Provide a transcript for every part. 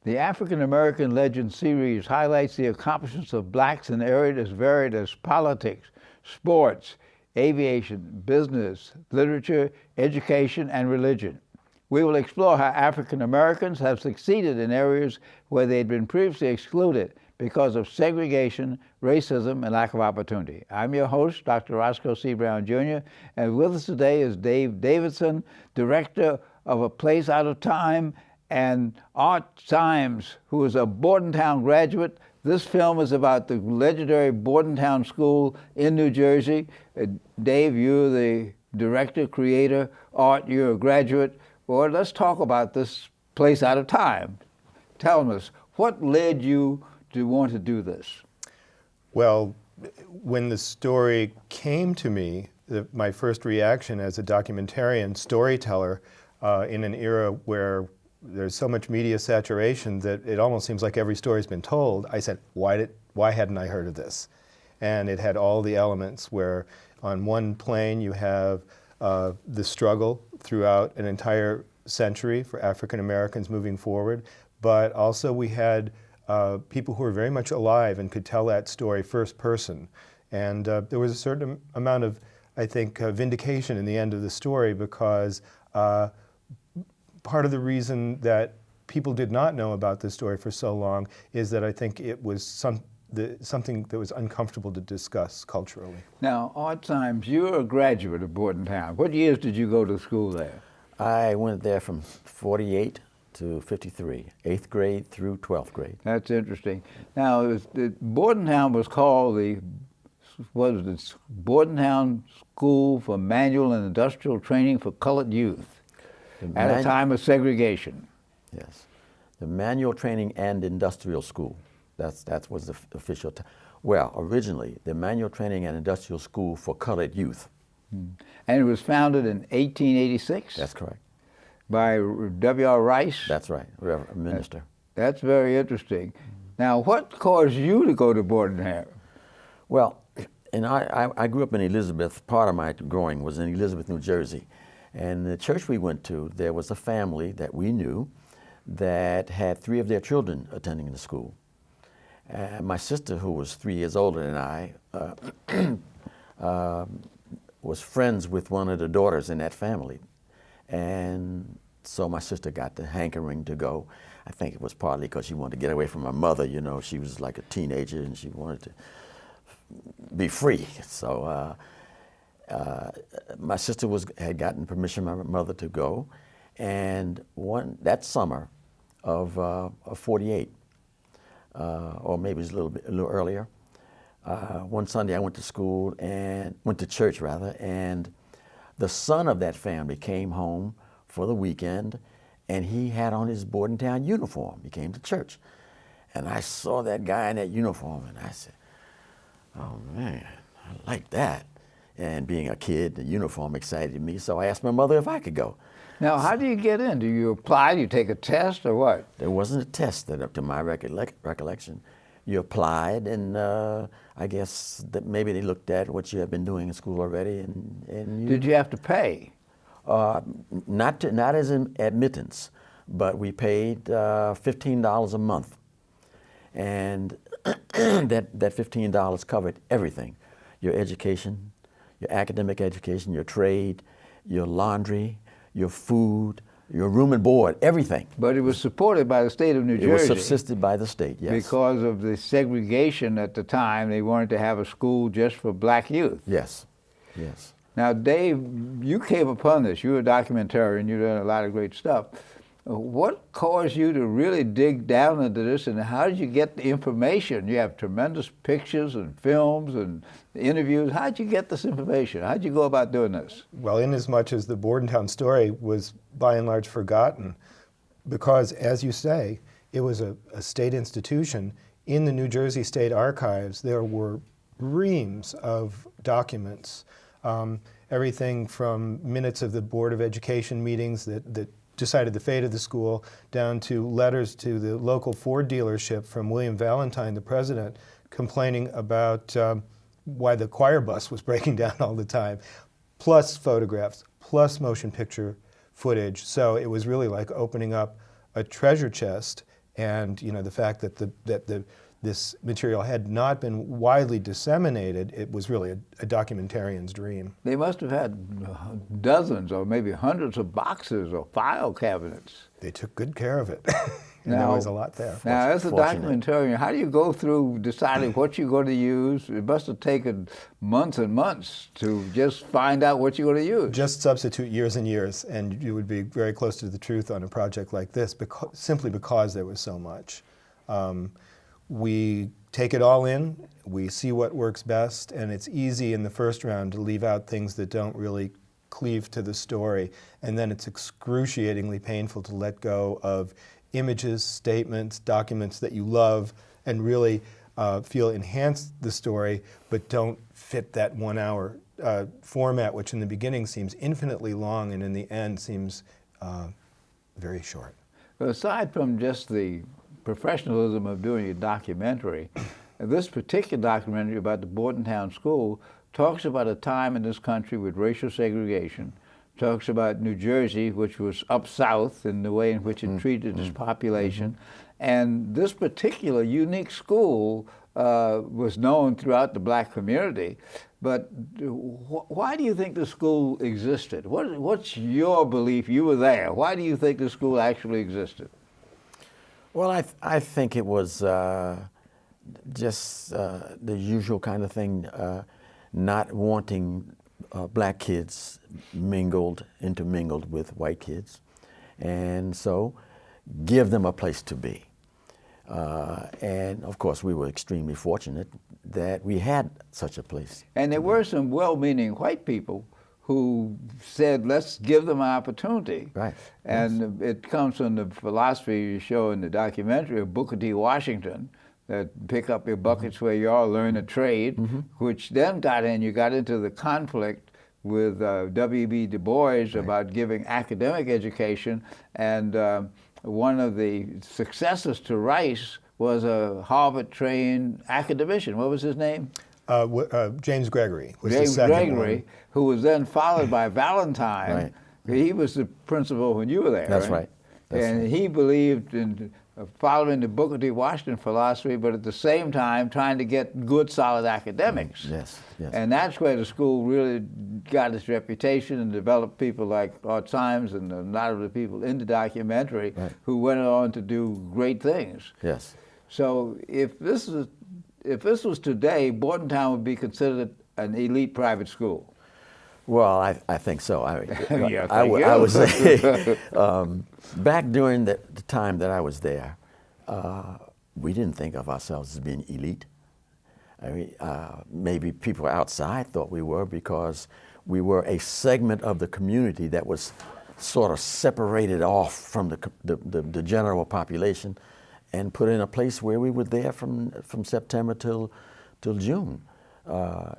The African American Legend series highlights the accomplishments of blacks in areas as varied as politics, sports, aviation, business, literature, education, and religion. We will explore how African Americans have succeeded in areas where they had been previously excluded because of segregation, racism, and lack of opportunity. I'm your host, Dr. Roscoe C. Brown, Jr., and with us today is Dave Davidson, director of A Place Out of Time, and Art Symes, who is a Bordentown graduate. This film is about the legendary Bordentown School in New Jersey. Dave, you're the director, creator. Art, you're a graduate. Well, let's talk about this Place Out of Time. Tell us, what led you to want to do this? Well, when the story came to me, my first reaction as a documentarian storyteller in an era where there's so much media saturation that it almost seems like every story's been told, I said, why hadn't I heard of this? And it had all the elements where on one plane you have the struggle throughout an entire century for African Americans moving forward, but also we had people who were very much alive and could tell that story first person. And there was a certain amount of, I think, vindication in the end of the story, because part of the reason that people did not know about this story for so long is that I think it was something that was uncomfortable to discuss culturally. Now, Art Symes, you're a graduate of Bordentown. What years did you go to school there? I went there from 48 to 53, 8th grade through 12th grade. That's interesting. Now, Bordentown was called Bordentown School for Manual and Industrial Training for Colored Youth at a time of segregation. Yes, the Manual Training and Industrial School. That was the official well, originally, the Manual Training and Industrial School for Colored Youth. And it was founded in 1886? That's correct. By W.R. Rice? That's right, Reverend Minister. That's very interesting. Now, what caused you to go to Bordentown? Well, and I grew up in Elizabeth. Part of my growing was in Elizabeth, New Jersey. And the church we went to, there was a family that we knew that had 3 of their children attending the school. My sister, who was 3 years older than I, was friends with one of the daughters in that family. And so my sister got the hankering to go. I think it was partly because she wanted to get away from her mother. You know, she was like a teenager and she wanted to be free. So my sister had gotten permission from my mother to go. And that summer of 48, or maybe it was a little earlier, one Sunday I went to school and went to church rather, and the son of that family came home for the weekend, and he had on his Bordentown uniform. He came to church, and I saw that guy in that uniform, and I said, "Oh man, I like that." And being a kid, the uniform excited me, so I asked my mother if I could go. Now, how do you get in? Do you apply? Do you take a test, or what? There wasn't a test, that up to my recollection. You applied, and I guess that maybe they looked at what you had been doing in school already, and Did you have to pay? Not as an admittance, but we paid $15 a month, and that $15 covered everything: your education, your academic education, your trade, your laundry, your food, your room and board, everything. But it was supported by the state of New Jersey. It was subsisted by the state, yes. Because of the segregation at the time, they wanted to have a school just for black youth. Yes, yes. Now, Dave, you came upon this. You're a documentarian. You've done a lot of great stuff. What caused you to really dig down into this, and how did you get the information? You have tremendous pictures and films and interviews. How did you get this information? How did you go about doing this? Well, inasmuch as the Bordentown story was by and large forgotten, because, as you say, it was a state institution. In the New Jersey State Archives, there were reams of documents, everything from minutes of the Board of Education meetings that decided the fate of the school, down to letters to the local Ford dealership from William Valentine, the president, complaining about why the choir bus was breaking down all the time, plus photographs, plus motion picture footage. So it was really like opening up a treasure chest And the fact that this material had not been widely disseminated, it was really a documentarian's dream. They must have had dozens or maybe hundreds of boxes or file cabinets. They took good care of it. And there was a lot there. Now, as a documentarian, how do you go through deciding what you're going to use? It must have taken months and months to just find out what you're going to use. Just substitute years and years, and you would be very close to the truth on a project like this, simply because there was so much. We take it all in, we see what works best, and it's easy in the first round to leave out things that don't really cleave to the story, and then it's excruciatingly painful to let go of images, statements, documents that you love and really feel enhance the story, but don't fit that 1 hour format, which in the beginning seems infinitely long and in the end seems very short. Aside from just the professionalism of doing a documentary, this particular documentary about the Bordentown School talks about a time in this country with racial segregation, talks about New Jersey, which was up south in the way in which it treated its population. And this particular unique school was known throughout the black community. But why do you think the school existed? What's your belief? You were there. Why do you think the school actually existed? Well, I think it was just the usual kind of thing, not wanting black kids intermingled with white kids, and so give them a place to be. And of course, we were extremely fortunate that we had such a place. And there were some well-meaning white people who said, let's give them an opportunity. Right. And yes. It comes from the philosophy you show in the documentary of Booker T. Washington, that pick up your buckets where you are, learn a trade, which then you got into the conflict with W.B. Du Bois about giving academic education, and one of the successors to Rice was a Harvard-trained academician. What was his name? James Gregory was James the second Gregory, one. who was then followed by Valentine. Right. He was the principal when you were there. That's right. And he believed in following the Booker T. Washington philosophy, but at the same time trying to get good, solid academics. Yes, yes. And that's where the school really got its reputation and developed people like Symes and a lot of the people in the documentary who went on to do great things. Yes. So if this was today, Bordentown would be considered an elite private school. Well, I think so. Yeah, I would say back during the time that I was there, we didn't think of ourselves as being elite. I mean, maybe people outside thought we were, because we were a segment of the community that was sort of separated off from the general population and put in a place where we were there from September till June.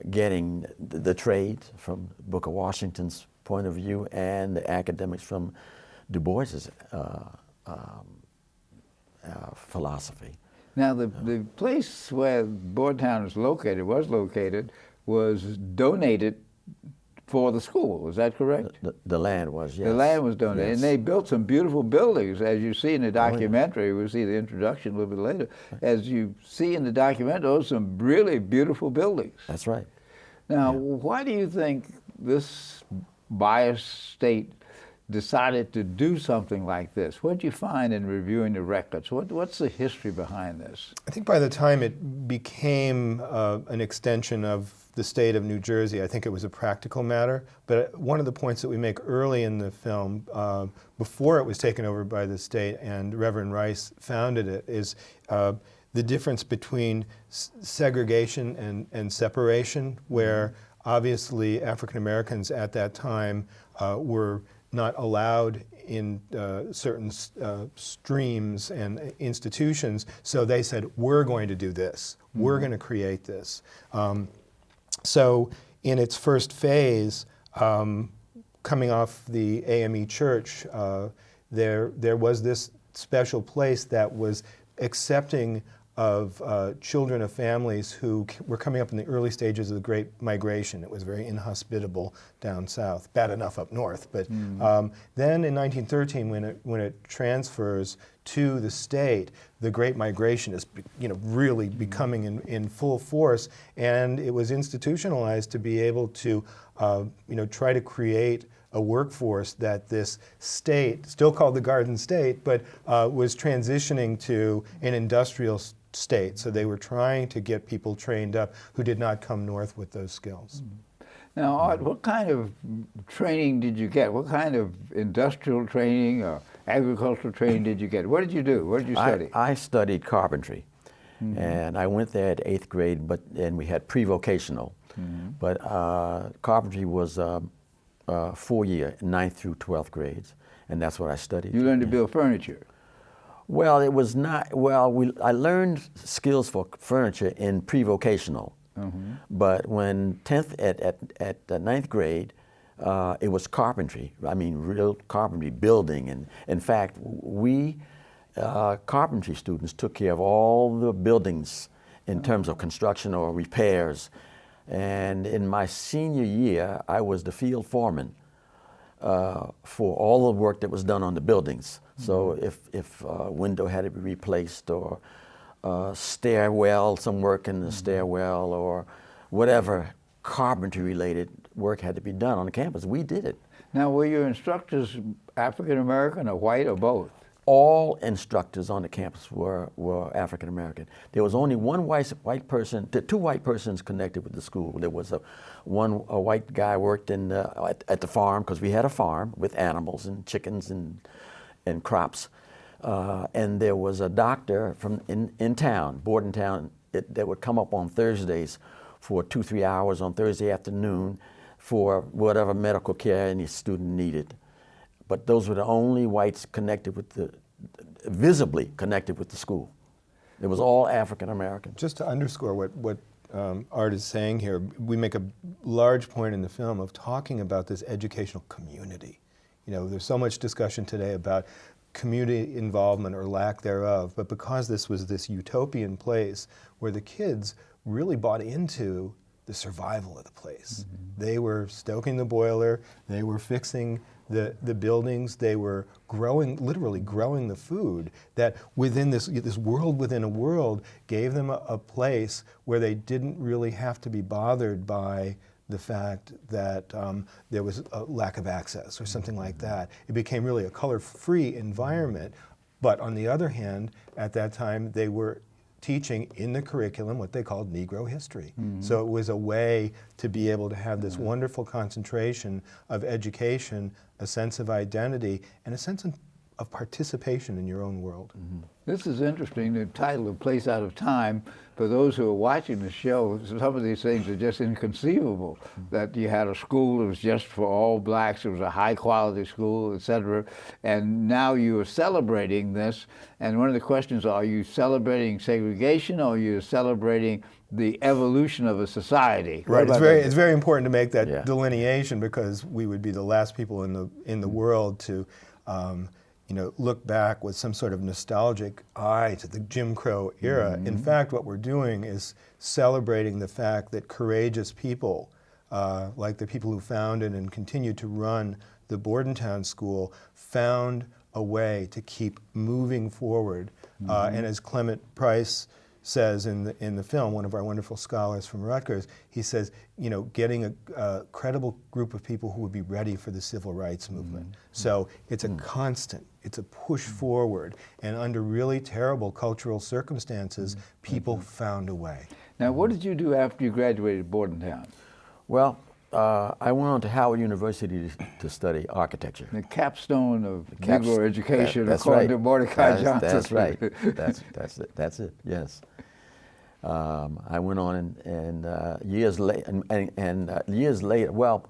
Getting the trade from Booker Washington's point of view and the academics from Du Bois's philosophy. Now, the place where Bordentown was located was donated for the school. Is that correct? The land was, yes. The land was donated. Yes. And they built some beautiful buildings, as you see in the documentary. We'll see the introduction a little bit later. As you see in the documentary, those are some really beautiful buildings. That's right. Now, why do you think this biased state decided to do something like this? What did you find in reviewing the records? What's the history behind this? I think by the time it became an extension of the state of New Jersey, I think it was a practical matter. But one of the points that we make early in the film, before it was taken over by the state and Reverend Rice founded it, is the difference between segregation and separation, where obviously African Americans at that time were not allowed in certain streams and institutions, so they said, we're going to do this. We're going to create this. So in its first phase, coming off the AME Church, there was this special place that was accepting of children of families who were coming up in the early stages of the Great Migration. It was very inhospitable down south, bad enough up north. But then in 1913, when it transfers to the state, the Great Migration is really becoming in full force, and it was institutionalized to be able to try to create a workforce that this state, still called the Garden State, but was transitioning to an industrial state. So they were trying to get people trained up who did not come north with those skills. Now, Art, what kind of training did you get? What kind of industrial training or agricultural training did you get? What did you do? What did you study? I studied carpentry, and I went there at 8th grade, and we had pre-vocational. But carpentry was 4-year, 9th through 12th grades, and that's what I studied. You learned to build furniture. Well, it was not, I learned skills for furniture in pre-vocational, but when 10th, at the 9th grade, it was carpentry. I mean, real carpentry, building, and in fact, we carpentry students took care of all the buildings in terms of construction or repairs. And in my senior year, I was the field foreman for all the work that was done on the buildings. So if a window had to be replaced, or stairwell, some work in the stairwell, or whatever carpentry related work had to be done on the campus, we did it. Now, were your instructors African American or white or both? All instructors on the campus were African American. There was only one white person, two white persons connected with the school. There was a white guy worked at the farm, because we had a farm with animals and chickens and crops. And there was a doctor from in town, Bordentown, that would come up on Thursdays for 2-3 hours on Thursday afternoon for whatever medical care any student needed. But those were the only whites connected with visibly connected with the school. It was all African American. Just to underscore what Art is saying here, we make a large point in the film of talking about this educational community. There's so much discussion today about community involvement or lack thereof, but because this was this utopian place where the kids really bought into the survival of the place. They were stoking the boiler, they were fixing the buildings, they were literally growing the food, that within this world within a world gave them a place where they didn't really have to be bothered by the fact that there was a lack of access or something like that. It became really a color-free environment, but on the other hand, at that time they were teaching in the curriculum what they called Negro history. So it was a way to be able to have this wonderful concentration of education, a sense of identity, and a sense of participation in your own world. This is interesting, the title, A Place Out of Time. For those who are watching the show, some of these things are just inconceivable, that you had a school that was just for all blacks, it was a high-quality school, etc. And now you are celebrating this, and one of the questions are you celebrating segregation, or are you celebrating the evolution of a society? Right, it's very important to make that delineation, because we would be the last people in the world to look back with some sort of nostalgic eye to the Jim Crow era. In fact, what we're doing is celebrating the fact that courageous people, like the people who founded and continue to run the Bordentown School, found a way to keep moving forward. And as Clement Price says in the film, one of our wonderful scholars from Rutgers, he says, getting a credible group of people who would be ready for the civil rights movement. So it's a constant, it's a push forward, and under really terrible cultural circumstances, people found a way. Now, what did you do after you graduated Bordentown? Well, I went on to Howard University to study architecture. The capstone of Negro education, that's according right. to Mordecai Johnson. That's right. That's it. Yes. I went on and years later. Well,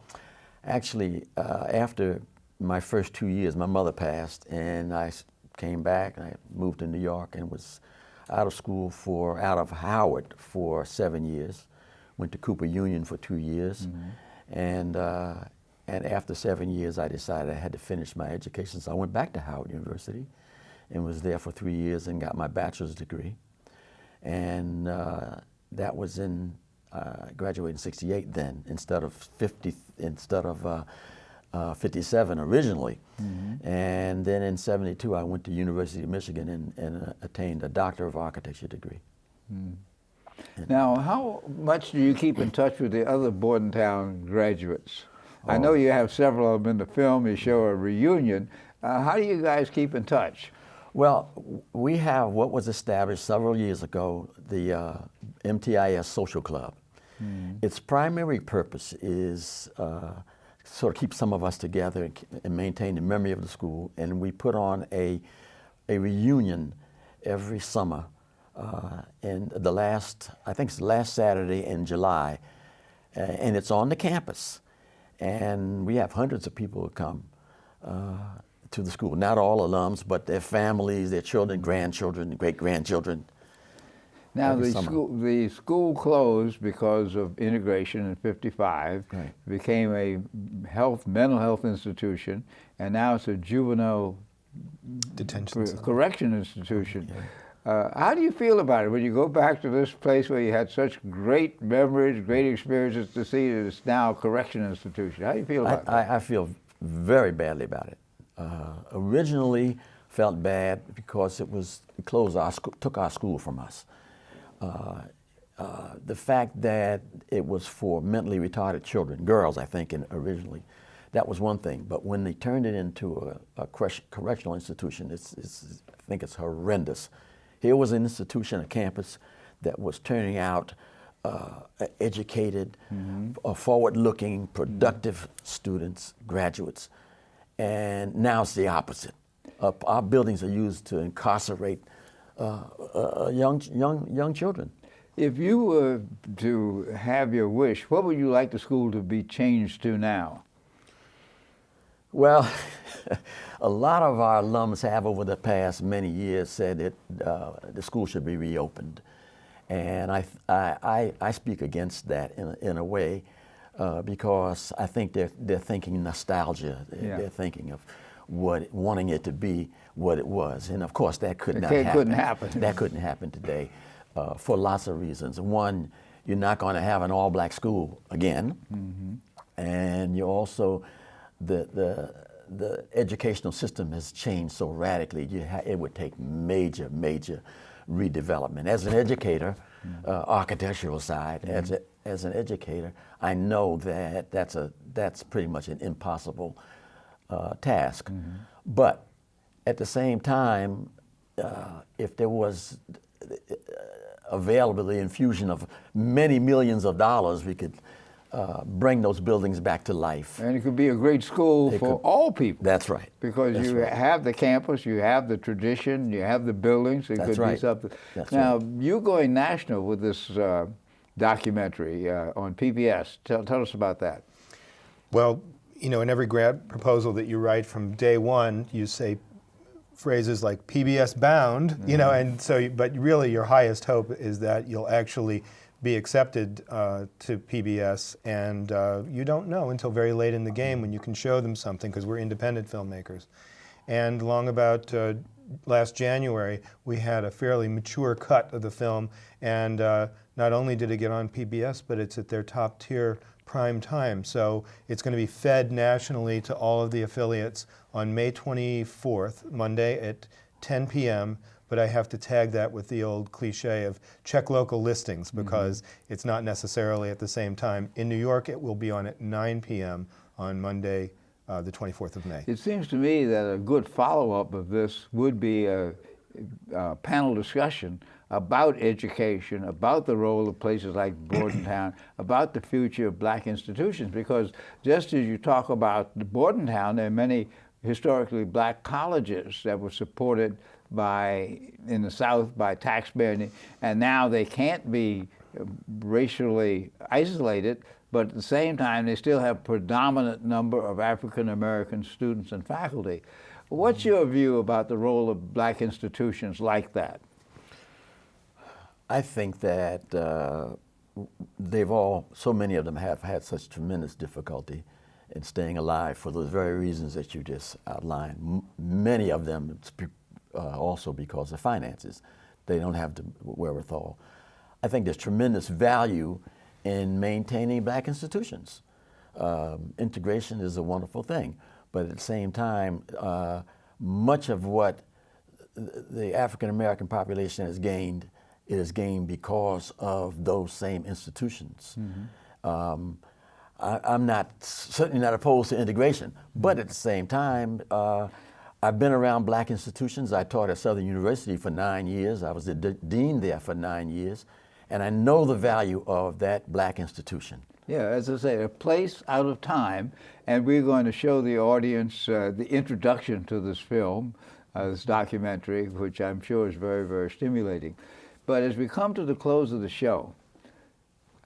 actually, after my first 2 years, my mother passed, and I came back. And I moved to New York and was out of Howard for 7 years. Went to Cooper Union for 2 years. And after 7 years, I decided I had to finish my education. So I went back to Howard University and was there for 3 years and got my bachelor's degree. and that was in graduated in '68 then instead of 57 originally. And then in '72 I went to University of Michigan and attained a Doctor of Architecture degree. Now, how much do you keep in touch with the other Bordentown graduates? I know you have several of them in the film. You show a reunion. How do you guys keep in touch? Well, we have what was established several years ago, the MTIS Social Club. Its primary purpose is sort of keep some of us together and maintain the memory of the school. And we put on a reunion every summer. And I think it's the last Saturday in July, and it's on the campus. And we have hundreds of people who come to the school. Not all alums, but their families, their children, grandchildren, great-grandchildren. Now, the school closed because of integration in '55. Right. It became a mental health institution, and now it's a juvenile Detention center. correction institution. How do you feel about it when you go back to this place where you had such great memories, great experiences, to see that it's now a correction institution? How do you feel about that? I feel very badly about it. Originally felt bad because it closed took our school from us. The fact that it was for mentally retarded children, girls, I think, originally, that was one thing. But when they turned it into a correctional institution, I think it's horrendous. Here was an institution, a campus, that was turning out educated, forward-looking, productive students, graduates, and now it's the opposite. Our buildings are used to incarcerate young children. If you were to have your wish, what would you like the school to be changed to now? Well, a lot of our alums have over the past many years said that the school should be reopened. And I speak against that in a way because I think they're thinking nostalgia. They're thinking of wanting it to be what it was. And of course that couldn't happen. That couldn't happen today for lots of reasons. One, you're not going to have an all-black school again. And you also, the educational system has changed so radically, it would take major redevelopment. As an educator, architectural side, as an educator, I know that that's pretty much an impossible task. But at the same time, if there was available the infusion of many millions of dollars, we could bring those buildings back to life. And it could be a great school for all people. That's right. Because you have the campus, you have the tradition, you have the buildings. It could be something. Now, you're going national with this documentary on PBS. Tell us about that. Well, you know, in every grant proposal that you write from day one, you say phrases like PBS bound, you know, and so, but really your highest hope is that you'll actually be accepted to PBS, and you don't know until very late in the game when you can show them something, because we're independent filmmakers. And long about last January, we had a fairly mature cut of the film, and not only did it get on PBS, but it's at their top tier prime time. So it's going to be fed nationally to all of the affiliates on May 24th, Monday at 10 p.m., but I have to tag that with the old cliche of check local listings, because it's not necessarily at the same time. In New York, it will be on at 9 p.m. on Monday, the 24th of May. It seems to me that a good follow-up of this would be a panel discussion about education, about the role of places like Bordentown, about the future of black institutions, because just as you talk about Bordentown, there are many historically black colleges that were supported in the South by taxpayers, and now they can't be racially isolated, but at the same time they still have predominant number of African American students and faculty. What's your view about the role of black institutions like that? I think that so many of them have had such tremendous difficulty in staying alive for those very reasons that you just outlined. Many of them also because of finances. They don't have the wherewithal. I think there's tremendous value in maintaining black institutions. Integration is a wonderful thing, but at the same time, much of what the African American population has gained, it has gained because of those same institutions. I'm certainly not opposed to integration, but at the same time, I've been around black institutions. I taught at Southern University for 9 years. I was the dean there for 9 years, and I know the value of that black institution. Yeah, as I say, a place out of time, and we're going to show the audience the introduction to this film, this documentary, which I'm sure is very, very stimulating. But as we come to the close of the show,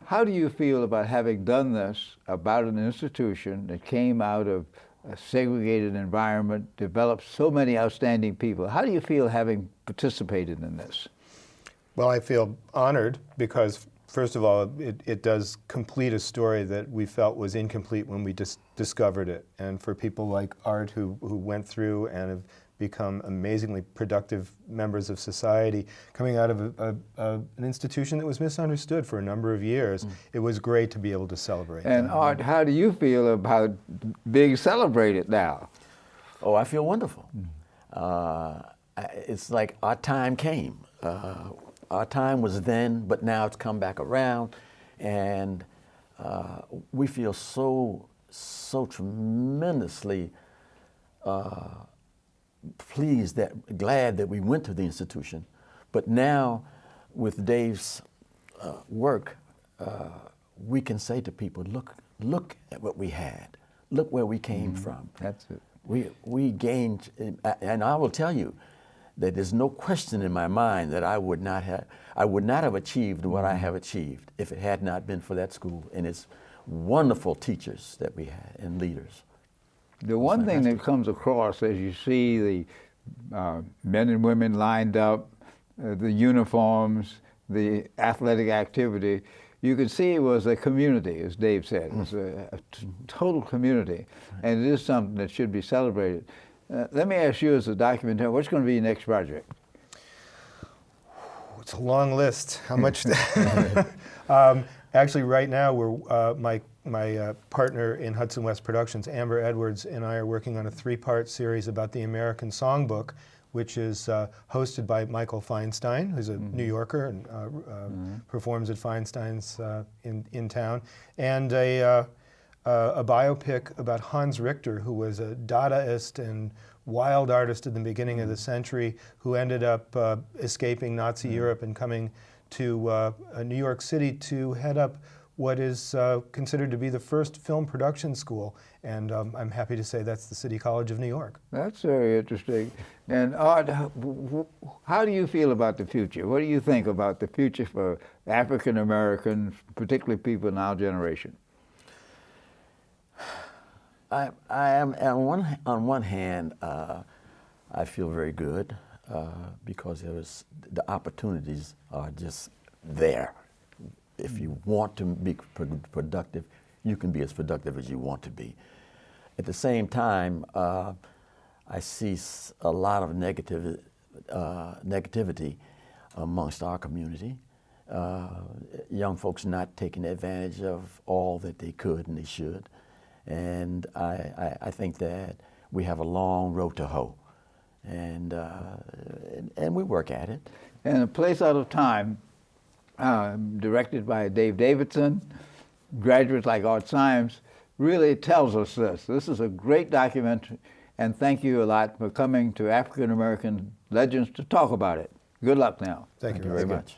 how do you feel about having done this about an institution that came out of a segregated environment, developed so many outstanding people? How do you feel having participated in this? Well, I feel honored because, first of all, it does complete a story that we felt was incomplete when we discovered it. And for people like Art who went through and have become amazingly productive members of society, coming out of an institution that was misunderstood for a number of years, it was great to be able to celebrate And that. Art, how do you feel about being celebrated now? Oh, I feel wonderful. It's like our time came. Our time was then, but now it's come back around, and we feel so tremendously pleased, glad that we went to the institution. But now, with Dave's work, we can say to people, look at what we had. Look where we came from. That's it. We gained, and I will tell you that there's no question in my mind that I would not have achieved what I have achieved if it had not been for that school and its wonderful teachers that we had and leaders. The one thing that comes across as you see the men and women lined up, the uniforms, the athletic activity, you could see it was a community, as Dave said. It was a total community, and it is something that should be celebrated. Let me ask you, as a documentarian, what's going to be your next project? It's a long list. How much? Actually, right now, we're my partner in Hudson West Productions, Amber Edwards, and I are working on a 3-part series about the American Songbook, which is hosted by Michael Feinstein, who's a New Yorker and performs at Feinstein's in town, and a biopic about Hans Richter, who was a Dadaist and wild artist at the beginning of the century, who ended up escaping Nazi Europe and coming to New York City to head up what is considered to be the first film production school. And I'm happy to say that's the City College of New York. That's very interesting. And Art, how do you feel about the future? What do you think about the future for African Americans, particularly people in our generation? I am on one hand, I feel very good because the opportunities are just there. If you want to be productive, you can be as productive as you want to be. At the same time, I see a lot of negativity amongst our community. Young folks not taking advantage of all that they could and they should. And I think that we have a long road to hoe, and we work at it. And A Place Out of Time, directed by Dave Davidson, graduates like Art Symes, really tells us this. This is a great documentary, and thank you a lot for coming to African American Legends to talk about it. Good luck now. Thank you very much.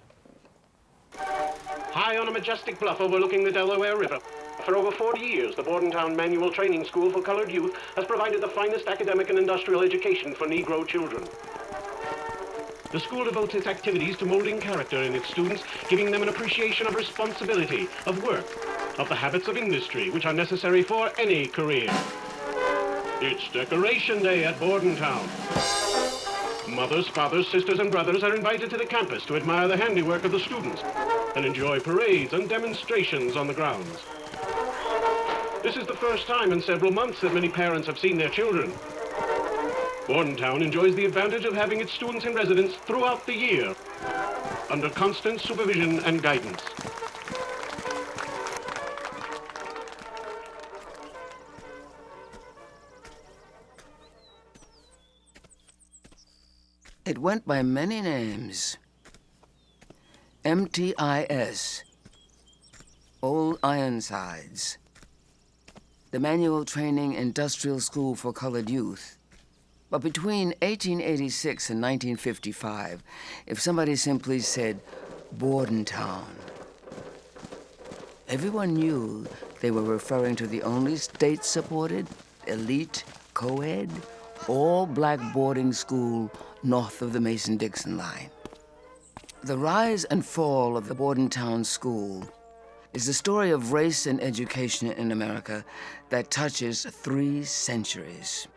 High on a majestic bluff overlooking the Delaware River, for over 40 years, the Bordentown Manual Training School for Colored Youth has provided the finest academic and industrial education for Negro children. The school devotes its activities to molding character in its students, giving them an appreciation of responsibility, of work, of the habits of industry, which are necessary for any career. It's Decoration Day at Bordentown. Mothers, fathers, sisters, and brothers are invited to the campus to admire the handiwork of the students and enjoy parades and demonstrations on the grounds. This is the first time in several months that many parents have seen their children. Bordentown enjoys the advantage of having its students in residence throughout the year. under constant supervision and guidance. It went by many names. MTIS, Old Ironsides, the Manual Training Industrial School for Colored Youth. But between 1886 and 1955, if somebody simply said Bordentown, everyone knew they were referring to the only state-supported, elite, co-ed, all-black boarding school north of the Mason-Dixon line. The rise and fall of the Bordentown School is the story of race and education in America that touches 3 centuries.